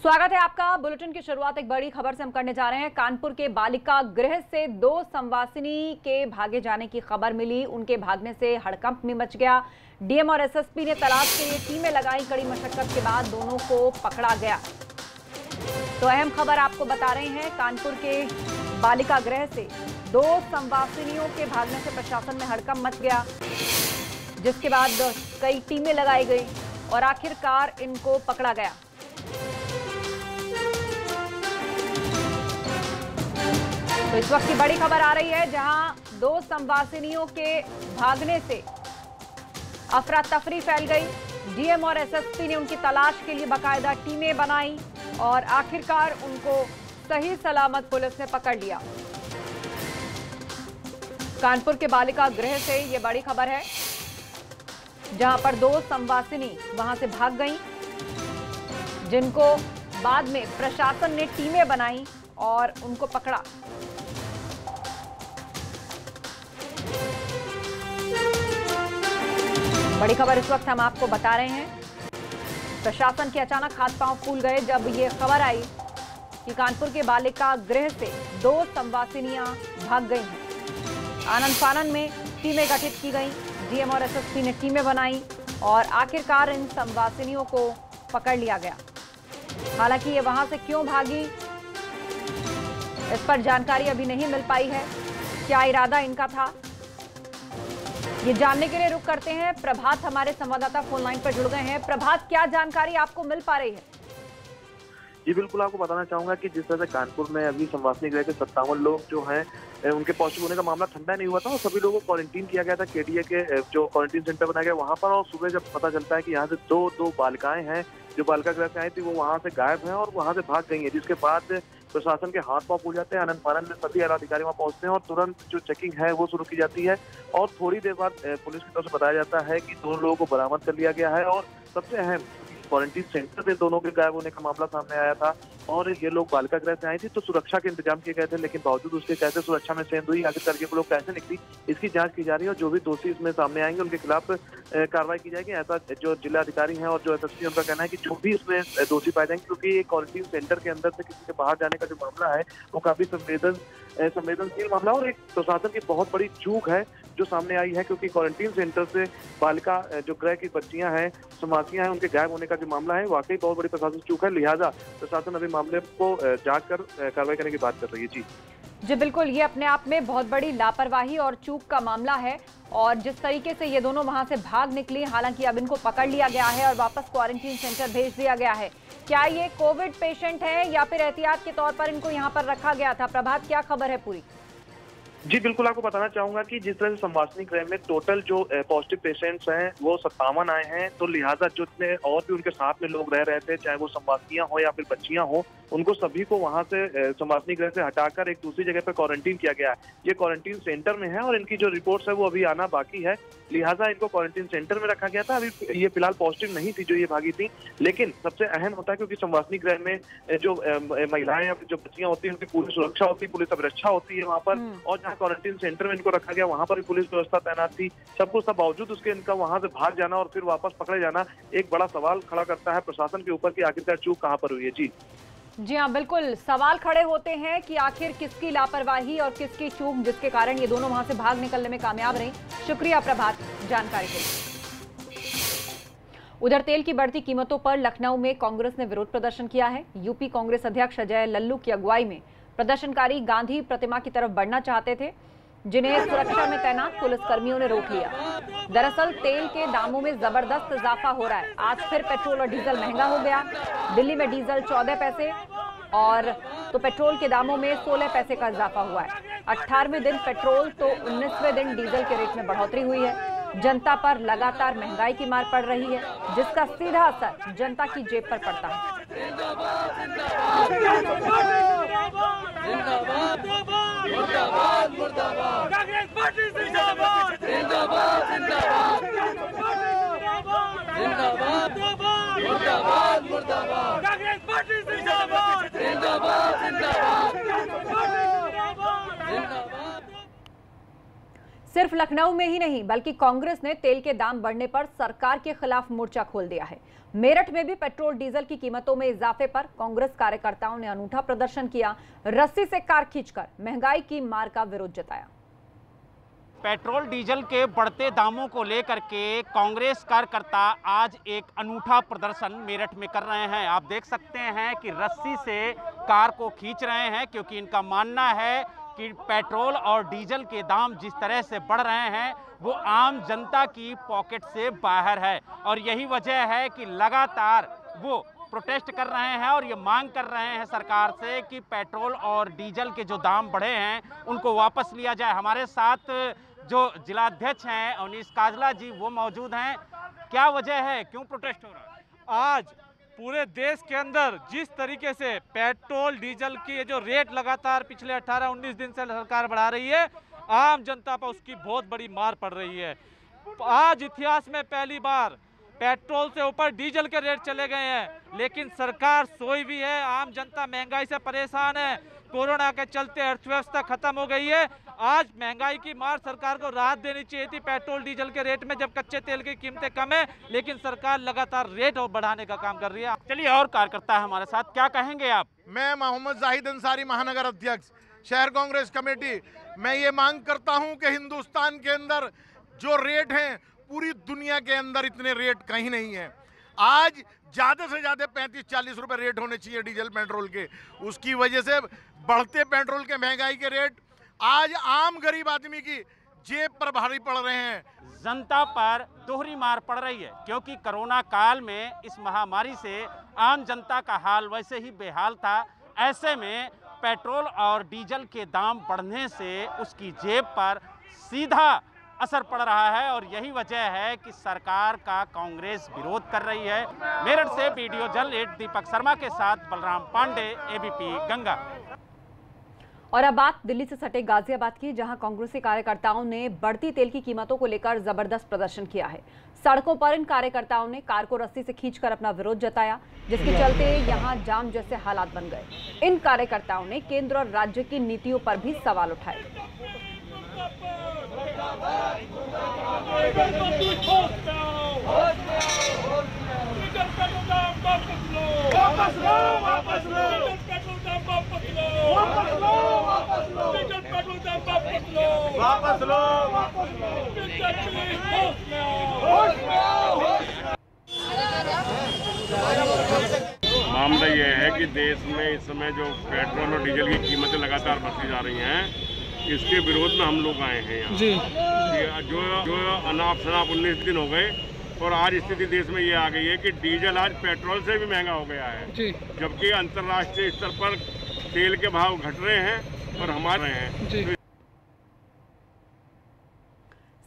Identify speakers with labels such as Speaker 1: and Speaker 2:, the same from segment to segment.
Speaker 1: स्वागत है आपका। बुलेटिन की शुरुआत एक बड़ी खबर से हम करने जा रहे हैं। कानपुर के बालिका गृह से 2 संवासिनी के भागे जाने की खबर मिली। उनके भागने से हड़कंप में मच गया। डीएम और एसएसपी ने तलाश के लिए टीमें लगाई। कड़ी मशक्कत के बाद दोनों को पकड़ा गया। तो अहम खबर आपको बता रहे हैं। कानपुर के बालिका गृह से 2 संवासिनियों के भागने से प्रशासन में हड़कंप मच गया, जिसके बाद कई टीमें लगाई गई और आखिरकार इनको पकड़ा गया। तो इस वक्त की बड़ी खबर आ रही है, जहां 2 संवासिनियों के भागने से अफरा तफरी फैल गई। डीएम और एसएसपी ने उनकी तलाश के लिए बाकायदा टीमें बनाई और आखिरकार उनको सही सलामत पुलिस ने पकड़ लिया। कानपुर के बालिका गृह से ये बड़ी खबर है, जहां पर 2 संवासिनी वहां से भाग गईं, जिनको बाद में प्रशासन ने टीमें बनाई और उनको पकड़ा। बड़ी खबर इस वक्त हम आपको बता रहे हैं। प्रशासन के अचानक हाथ पांव फूल गए जब ये खबर आई कि कानपुर के बालिका गृह से 2 संवासिनियां भाग गई हैं। आनन फानन में टीमें गठित की गई। डीएम और एसएसपी ने टीमें बनाई और आखिरकार इन संवासिनियों को पकड़ लिया गया। हालांकि ये वहां से क्यों भागी, इस पर जानकारी अभी नहीं मिल पाई है। क्या इरादा इनका था, ये जानने के लिए रुक करते हैं। प्रभात हमारे संवाददाता फोन लाइन पर जुड़ गए हैं। प्रभात, क्या जानकारी आपको मिल पा रही है?
Speaker 2: जी बिल्कुल, आपको बताना चाहूंगा कि जिस तरह से कानपुर में अभी संवासिनी गृह के 57 लोग जो हैं उनके पॉजिटिव होने का मामला ठंडा नहीं हुआ था और सभी लोगों को क्वारंटीन किया गया था केडीए के जो क्वारंटीन सेंटर बनाया गया वहां पर। और सुबह जब पता चलता है कि यहाँ से दो बालिकाएं हैं जो बालिका गृह से आई थी, वो वहां से गायब हैं और वहां से भाग गई है, जिसके बाद प्रशासन के हाथ पांव फूल जाते हैं। आनंद फानन में सभी आला अधिकारी वहां पहुंचते हैं और तुरंत जो चेकिंग है वो शुरू की जाती है और थोड़ी देर बाद पुलिस की तरफ से बताया जाता है कि 2 लोगों को बरामद कर लिया गया है। और सबसे अहम, क्वारंटीन सेंटर से दोनों के गायब होने का मामला सामने आया था और ये लोग बालिका गृह से आई थी, तो सुरक्षा के इंतजाम किए गए थे, लेकिन बावजूद उसके कैसे सुरक्षा में सेंध हुई, आखिर करके वो लोग कैसे निकली, इसकी जांच की जा रही है और जो भी दोषी इसमें सामने आएंगे उनके खिलाफ कार्रवाई की जाएगी। ऐसा जो जिला अधिकारी हैं और जो एसएसपी, उनका कहना है कि जो भी इसमें दोषी पाए जाएंगे, क्योंकि ये क्वारंटीन सेंटर के अंदर से किसी के बाहर जाने का जो मामला है वो काफी संवेदनशील मामला और एक प्रशासन की बहुत बड़ी चूक है जो सामने आई है, क्योंकि क्वारंटीन सेंटर से बालिका जो गृह की बच्चियां हैं, संवासियां हैं, उनके गायब होने का जो मामला है वाकई बहुत बड़ी प्रशासन चूक है। लिहाजा प्रशासन अभी मामले को जांच कर कार्रवाई करने की बात कर रही है।
Speaker 1: जी बिल्कुल, ये अपने आप में बहुत बड़ी लापरवाही और चूक का मामला है और जिस तरीके से ये दोनों वहां से भाग निकली, हालांकि अब इनको पकड़ लिया गया है और वापस क्वारंटीन सेंटर भेज दिया गया है। क्या ये कोविड पेशेंट है या फिर एहतियात के तौर पर इनको यहाँ पर रखा गया था? प्रभात, क्या खबर है पूरी?
Speaker 2: जी बिल्कुल, आपको बताना चाहूंगा कि जिस तरह से संवासिनी गृह में टोटल जो पॉजिटिव पेशेंट्स हैं वो 57 आए हैं, तो लिहाजा जितने और भी उनके साथ में लोग रह रहे थे, चाहे वो संवासियां हो या फिर बच्चियां हो, उनको सभी को वहां से संवासिनी गृह से हटाकर एक दूसरी जगह पर क्वारंटीन किया गया है। ये क्वारंटीन सेंटर में है और इनकी जो रिपोर्ट्स है वो अभी आना बाकी है, लिहाजा इनको क्वारंटीन सेंटर में रखा गया था। अभी ये फिलहाल पॉजिटिव नहीं थी जो ये भागी थी, लेकिन सबसे अहम होता है क्योंकि संवासिनी गृह में जो महिलाएं या जो बच्चियां होती हैं उनकी पूरी सुरक्षा होती है, पुलिस अभिरक्षा होती है वहां पर, और जहाँ क्वारंटीन सेंटर में इनको रखा गया वहां पर भी पुलिस व्यवस्था तैनात थी। सब कुछ था, बावजूद उसके इनका वहां से भाग जाना और फिर वापस पकड़े जाना एक बड़ा सवाल खड़ा करता है प्रशासन के ऊपर कि आखिरकार चूक कहां पर हुई है।
Speaker 1: जी हाँ, बिल्कुल सवाल खड़े होते हैं कि आखिर किसकी लापरवाही और किसकी चूक, जिसके कारण ये दोनों वहां से भाग निकलने में कामयाब रही। शुक्रिया प्रभात जानकारी के लिए। उधर तेल की बढ़ती कीमतों पर लखनऊ में कांग्रेस ने विरोध प्रदर्शन किया है। यूपी कांग्रेस अध्यक्ष अजय लल्लू की अगुवाई में प्रदर्शनकारी गांधी प्रतिमा की तरफ बढ़ना चाहते थे, जिन्हें सुरक्षा में तैनात पुलिसकर्मियों ने रोक लिया। दरअसल तेल के दामों में जबरदस्त इजाफा हो रहा है। आज फिर पेट्रोल और डीजल महंगा हो गया। दिल्ली में डीजल 14 पैसे और तो पेट्रोल के दामों में 16 पैसे का इजाफा हुआ है। 18वें दिन पेट्रोल तो 19वें दिन डीजल के रेट में बढ़ोतरी हुई है। जनता पर लगातार महंगाई की मार पड़ रही है, जिसका सीधा असर जनता की जेब पर पड़ता है।
Speaker 3: कांग्रेस पार्टी जिंदाबाद, जिंदाबाद, जिंदाबाद, जिंदाबाद, मुर्दाबाद, मुर्दाबाद, कांग्रेस पार्टी जिंदाबाद, जिंदाबाद, जिंदाबाद, जिंदाबाद।
Speaker 1: सिर्फ लखनऊ में ही नहीं बल्कि कांग्रेस ने तेल के दाम बढ़ने पर सरकार के खिलाफ मोर्चा खोल दिया है। मेरठ में भी पेट्रोल डीजल की कीमतों में इजाफे पर कांग्रेस कार्यकर्ताओं ने अनूठा प्रदर्शन किया। रस्सी से कार खींचकर महंगाई की मार का विरोध जताया।
Speaker 4: पेट्रोल डीजल के बढ़ते दामों को लेकर के कांग्रेस कार्यकर्ता आज एक अनूठा प्रदर्शन मेरठ में कर रहे हैं। आप देख सकते हैं कि रस्सी से कार को खींच रहे हैं, क्योंकि इनका मानना है कि पेट्रोल और डीजल के दाम जिस तरह से बढ़ रहे हैं वो आम जनता की पॉकेट से बाहर है। और यही वजह है कि लगातार वो प्रोटेस्ट कर रहे हैं और ये मांग कर रहे हैं सरकार से कि पेट्रोल और डीजल के जो दाम बढ़े हैं उनको वापस लिया जाए। हमारे साथ जो जिलाध्यक्ष हैं अवनीश काजला जी वो मौजूद हैं। क्या वजह है, क्यों प्रोटेस्ट हो रहा है?
Speaker 5: आज पूरे देश के अंदर जिस तरीके से पेट्रोल डीजल की जो रेट लगातार पिछले 18-19 दिन से सरकार बढ़ा रही है, आम जनता पर उसकी बहुत बड़ी मार पड़ रही है। आज इतिहास में पहली बार पेट्रोल से ऊपर डीजल के रेट चले गए हैं, लेकिन सरकार सोई भी है। आम जनता महंगाई से परेशान है। कोरोना के चलते अर्थव्यवस्था खत्म हो गई है। आज महंगाई की मार सरकार को राहत देनी चाहिए थी पेट्रोल डीजल के रेट में, जब कच्चे तेल की कीमतें कम है, लेकिन सरकार लगातार रेट और बढ़ाने का काम कर रही है।
Speaker 4: चलिए और कार्यकर्ता है हमारे साथ, क्या कहेंगे आप?
Speaker 6: मैं मोहम्मद जाहिद अंसारी, महानगर अध्यक्ष, शहर कांग्रेस कमेटी। मैं ये मांग करता हूं कि हिंदुस्तान के अंदर जो रेट हैं पूरी दुनिया के अंदर इतने रेट कहीं नहीं है। आज ज़्यादा से ज़्यादा 35-40 रुपए रेट होने चाहिए डीजल पेट्रोल के। उसकी वजह से बढ़ते पेट्रोल के महंगाई के रेट आज आम गरीब आदमी की जेब पर भारी पड़ रहे हैं।
Speaker 4: जनता पर दोहरी मार पड़ रही है, क्योंकि कोरोना काल में इस महामारी से आम जनता का हाल वैसे ही बेहाल था। ऐसे में पेट्रोल और डीजल के दाम बढ़ने से उसकी जेब पर सीधा असर पड़ रहा है और यही वजह है कि सरकार का कांग्रेस विरोध कर रही है। मेरठ से वीडियो जर्नलिस्ट दीपक शर्मा के साथ बलराम पांडे, एबीपी गंगा।
Speaker 1: और अब बात दिल्ली से सटे गाजियाबाद की, जहां कांग्रेसी कार्यकर्ताओं ने बढ़ती तेल की कीमतों को लेकर जबरदस्त प्रदर्शन किया है। सड़कों पर इन कार्यकर्ताओं ने कार को रस्सी से खींचकर अपना विरोध जताया, जिसके चलते यहां जाम जैसे हालात बन गए। इन कार्यकर्ताओं ने केंद्र और राज्य की नीतियों पर भी सवाल उठाए।
Speaker 7: मामला ये है कि देश में इस समय जो पेट्रोल और डीजल की कीमतें लगातार बढ़ती जा रही हैं, इसके विरोध में हम लोग आए हैं यहाँ। जी जो अनाप शनाप 19 दिन हो गए और आज स्थिति देश में ये आ गई है कि डीजल आज पेट्रोल से भी महंगा हो गया है, जबकि अंतर्राष्ट्रीय स्तर पर तेल के भाव घट रहे हैं और हमारे हैं।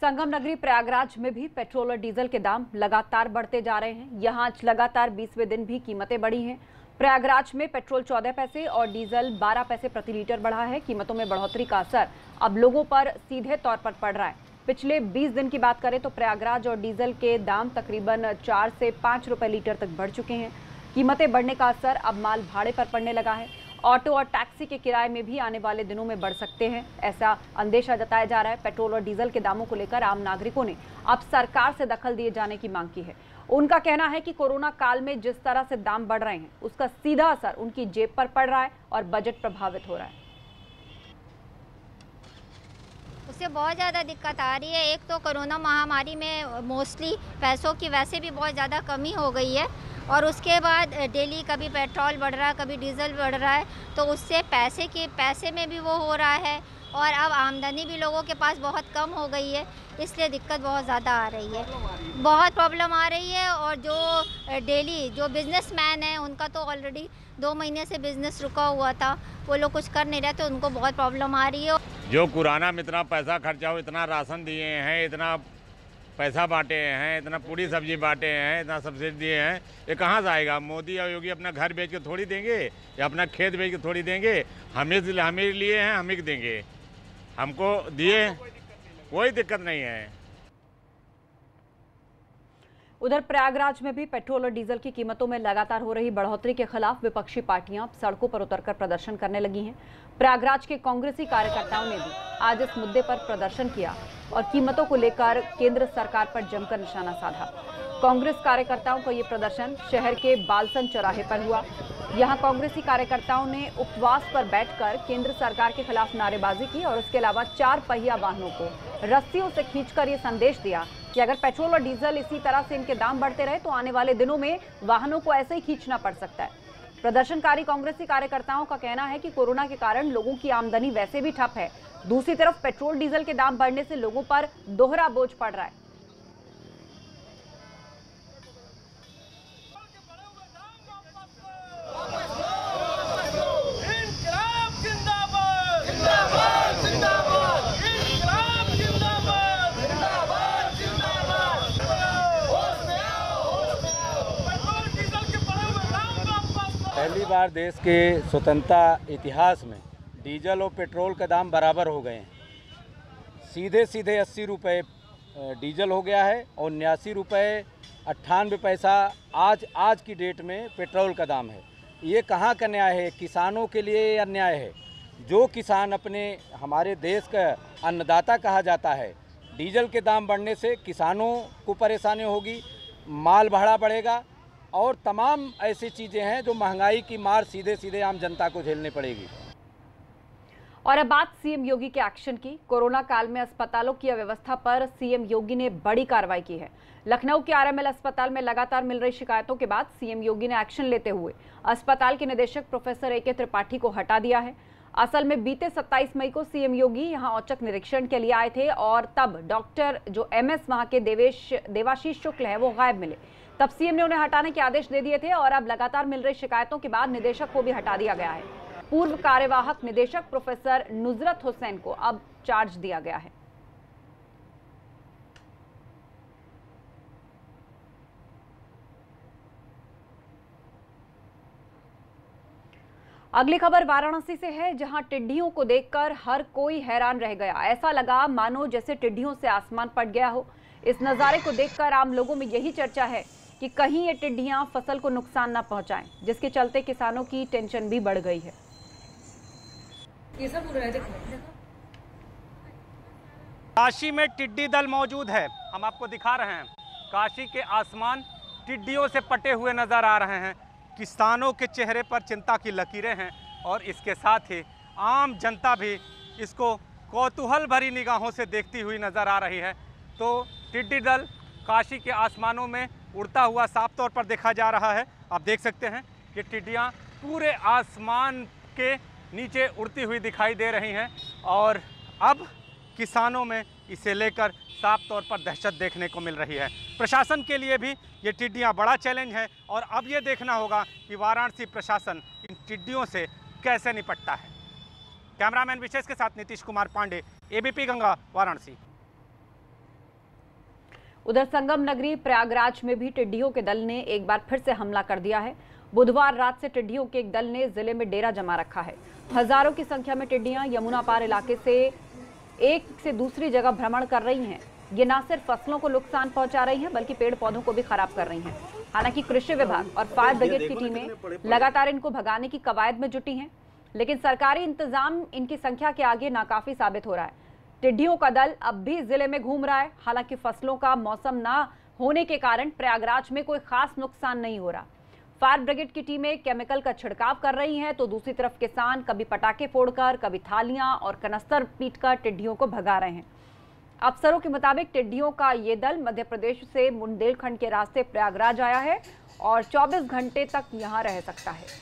Speaker 1: संगम नगरी प्रयागराज में भी पेट्रोल और डीजल के दाम लगातार बढ़ते जा रहे हैं। यहाँ लगातार 20वें दिन भी कीमतें बढ़ी हैं। प्रयागराज में पेट्रोल 14 पैसे और डीजल 12 पैसे प्रति लीटर बढ़ा है। कीमतों में बढ़ोतरी का असर अब लोगों पर सीधे तौर पर पड़ रहा है। पिछले 20 दिन की बात करें तो प्रयागराज और डीजल के दाम तकरीबन 4 से 5 रुपए लीटर तक बढ़ चुके हैं। कीमतें बढ़ने का असर अब माल भाड़े पर पड़ने लगा है। ऑटो और टैक्सी के किराए में भी आने वाले दिनों में बढ़ सकते हैं, ऐसा अंदेशा जताया जा रहा है। पेट्रोल और डीजल के दामों को लेकर आम नागरिकों ने अब सरकार से दखल दिए जाने की मांग की है। उनका कहना है कि कोरोना काल में जिस तरह से दाम बढ़ रहे हैं उसका सीधा असर उनकी जेब पर पड़ रहा है और बजट प्रभावित हो रहा है।
Speaker 8: उससे बहुत ज़्यादा दिक्कत आ रही है। एक तो कोरोना महामारी में मोस्टली पैसों की वैसे भी बहुत ज़्यादा कमी हो गई है, और उसके बाद डेली कभी पेट्रोल बढ़ रहा है, कभी डीजल बढ़ रहा है, तो उससे पैसे में भी वो हो रहा है, और अब आमदनी भी लोगों के पास बहुत कम हो गई है, इसलिए दिक्कत बहुत ज़्यादा आ रही है, बहुत प्रॉब्लम आ रही है। और जो डेली जो बिजनेसमैन हैं उनका तो ऑलरेडी 2 महीने से बिजनेस रुका हुआ था, वो लोग कुछ कर नहीं रहे, तो उनको बहुत प्रॉब्लम आ रही है।
Speaker 9: जो कोरोना में इतना पैसा खर्चा हो, इतना राशन दिए हैं, इतना पैसा बांटे हैं, इतना पूरी सब्जी बांटे हैं, इतना सब्सिडी दिए हैं, ये कहाँ से आएगा? मोदी और योगी अपना घर बेच के थोड़ी देंगे या अपना खेत बेच के थोड़ी देंगे। हमें लिए हैं, हम ही देंगे, हमको दिए, कोई दिक्कत नहीं है।
Speaker 1: उधर प्रयागराज में भी पेट्रोल और डीजल की कीमतों में लगातार हो रही बढ़ोतरी के खिलाफ विपक्षी पार्टियां सड़कों पर उतरकर प्रदर्शन करने लगी हैं। प्रयागराज के कांग्रेसी कार्यकर्ताओं ने भी आज इस मुद्दे पर प्रदर्शन किया और कीमतों को लेकर केंद्र सरकार पर जमकर निशाना साधा। कांग्रेस कार्यकर्ताओं का ये प्रदर्शन शहर के बालसन चौराहे पर हुआ। यहां कांग्रेसी कार्यकर्ताओं ने उपवास पर बैठकर केंद्र सरकार के खिलाफ नारेबाजी की और इसके अलावा 4 पहिया वाहनों को रस्सियों से खींचकर ये संदेश दिया कि अगर पेट्रोल और डीजल इसी तरह से इनके दाम बढ़ते रहे तो आने वाले दिनों में वाहनों को ऐसे ही खींचना पड़ सकता है। प्रदर्शनकारी कांग्रेसी कार्यकर्ताओं का कहना है कि कोरोना के कारण लोगों की आमदनी वैसे भी ठप है, दूसरी तरफ पेट्रोल डीजल के दाम बढ़ने से लोगों पर दोहरा बोझ पड़ रहा है।
Speaker 10: पहली बार देश के स्वतंत्रता इतिहास में डीजल और पेट्रोल का दाम बराबर हो गए हैं। सीधे 80 रुपये डीजल हो गया है और 89 रुपये 98 पैसा आज की डेट में पेट्रोल का दाम है। ये कहाँ का न्याय है? किसानों के लिए अन्याय है। जो किसान अपने हमारे देश का अन्नदाता कहा जाता है, डीजल के दाम बढ़ने से किसानों को परेशानी होगी, माल भाड़ा बढ़ेगा और तमाम ऐसी चीज़ें हैं जो महंगाई की मार सीधे आम जनता को झेलनी पड़ेगी।
Speaker 1: और अब बात सीएम योगी के एक्शन की। कोरोना काल में अस्पतालों की अव्यवस्था पर सीएम योगी ने बड़ी कार्रवाई की है। लखनऊ के आरएमएल अस्पताल में लगातार मिल रही शिकायतों के बाद सीएम योगी ने एक्शन लेते हुए अस्पताल के निदेशक प्रोफेसर ए.के. त्रिपाठी को हटा दिया है। असल में बीते 27 मई को सीएम योगी यहां औचक निरीक्षण के लिए आए थे और तब डॉक्टर जो एमएस वहां के देवाशीष शुक्ल है वो गायब मिले। तब सीएम ने उन्हें हटाने के आदेश दे दिए थे और अब लगातार मिल रही शिकायतों के बाद निदेशक को भी हटा दिया गया है। पूर्व कार्यवाहक निदेशक प्रोफेसर नुजरत हुसैन को अब चार्ज दिया गया है। अगली खबर वाराणसी से है, जहां टिड्डियों को देखकर हर कोई हैरान रह गया। ऐसा लगा मानो जैसे टिड्डियों से आसमान फट गया हो। इस नजारे को देखकर आम लोगों में यही चर्चा है कि कहीं ये टिड्डियां फसल को नुकसान न पहुंचाएं, जिसके चलते किसानों की टेंशन भी बढ़ गई है।
Speaker 4: ये सब काशी में टिड्डी दल मौजूद है, हम आपको दिखा रहे हैं। काशी के आसमान टिड्डियों से पटे हुए नजर आ रहे हैं। किसानों के चेहरे पर चिंता की लकीरें हैं और इसके साथ ही आम जनता भी इसको कौतूहल भरी निगाहों से देखती हुई नजर आ रही है। तो टिड्डी दल काशी के आसमानों में उड़ता हुआ साफ तौर पर देखा जा रहा है। आप देख सकते हैं कि टिड्डियां पूरे आसमान के नीचे उड़ती हुई दिखाई दे रही हैं और अब किसानों में इसे लेकर साफ तौर पर दहशत देखने को मिल रही है। प्रशासन के लिए भी ये टिड्डियां बड़ा चैलेंज है और अब ये देखना होगा कि वाराणसी प्रशासन इन टिड्डियों से कैसे निपटता है। कैमरामैन विशेष के साथ नीतीश कुमार पांडे, एबीपी गंगा, वाराणसी।
Speaker 1: उधर संगम नगरी प्रयागराज में भी टिड्डियों के दल ने एक बार फिर से हमला कर दिया है। बुधवार रात से टिड्डियों के एक दल ने जिले में डेरा जमा रखा है। हजारों की संख्या में टिड्डियां यमुना पार इलाके से एक से दूसरी जगह भ्रमण कर रही हैं। ये न सिर्फ फसलों को नुकसान पहुंचा रही हैं बल्कि पेड़ पौधों को भी खराब कर रही हैं। हालांकि कृषि विभाग और फायर ब्रिगेड की टीमें लगातार इनको भगाने की कवायद में जुटी हैं, लेकिन सरकारी इंतजाम इनकी संख्या के आगे नाकाफी साबित हो रहा है। टिड्डियों का दल अब भी जिले में घूम रहा है। हालांकि फसलों का मौसम ना होने के कारण प्रयागराज में कोई खास नुकसान नहीं हो रहा। फायर ब्रिगेड की टीमें केमिकल का छिड़काव कर रही हैं, तो दूसरी तरफ किसान कभी पटाखे फोड़कर, कभी थालियां और कनस्तर पीटकर टिड्डियों को भगा रहे हैं। अफसरों के मुताबिक टिड्डियों का ये दल मध्य प्रदेश से बुंदेलखंड के रास्ते प्रयागराज आया है और 24 घंटे तक यहां रह सकता है।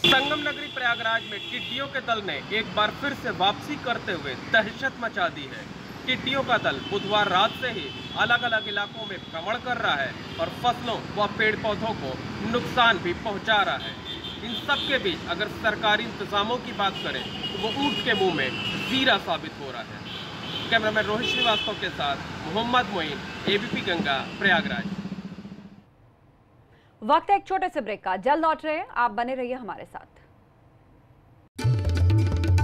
Speaker 11: संगम नगरी प्रयागराज में टिड्डियों के दल ने एक बार फिर से वापसी करते हुए दहशत मचा दी है। टिड्डियों का दल बुधवार रात से ही अलग अलग इलाकों में भ्रमण कर रहा है और फसलों व पेड़ पौधों को नुकसान भी पहुंचा रहा है। इन सब के बीच अगर सरकारी इंतजामों की बात करें तो वो ऊंट के मुंह में जीरा साबित हो रहा है। कैमरामैन रोहित श्रीवास्तव के साथ मोहम्मद मोइन, एबीपी गंगा, प्रयागराज।
Speaker 1: वक्त है एक छोटे से ब्रेक का, जल्द लौट रहे हैं, आप बने रहिए हमारे साथ।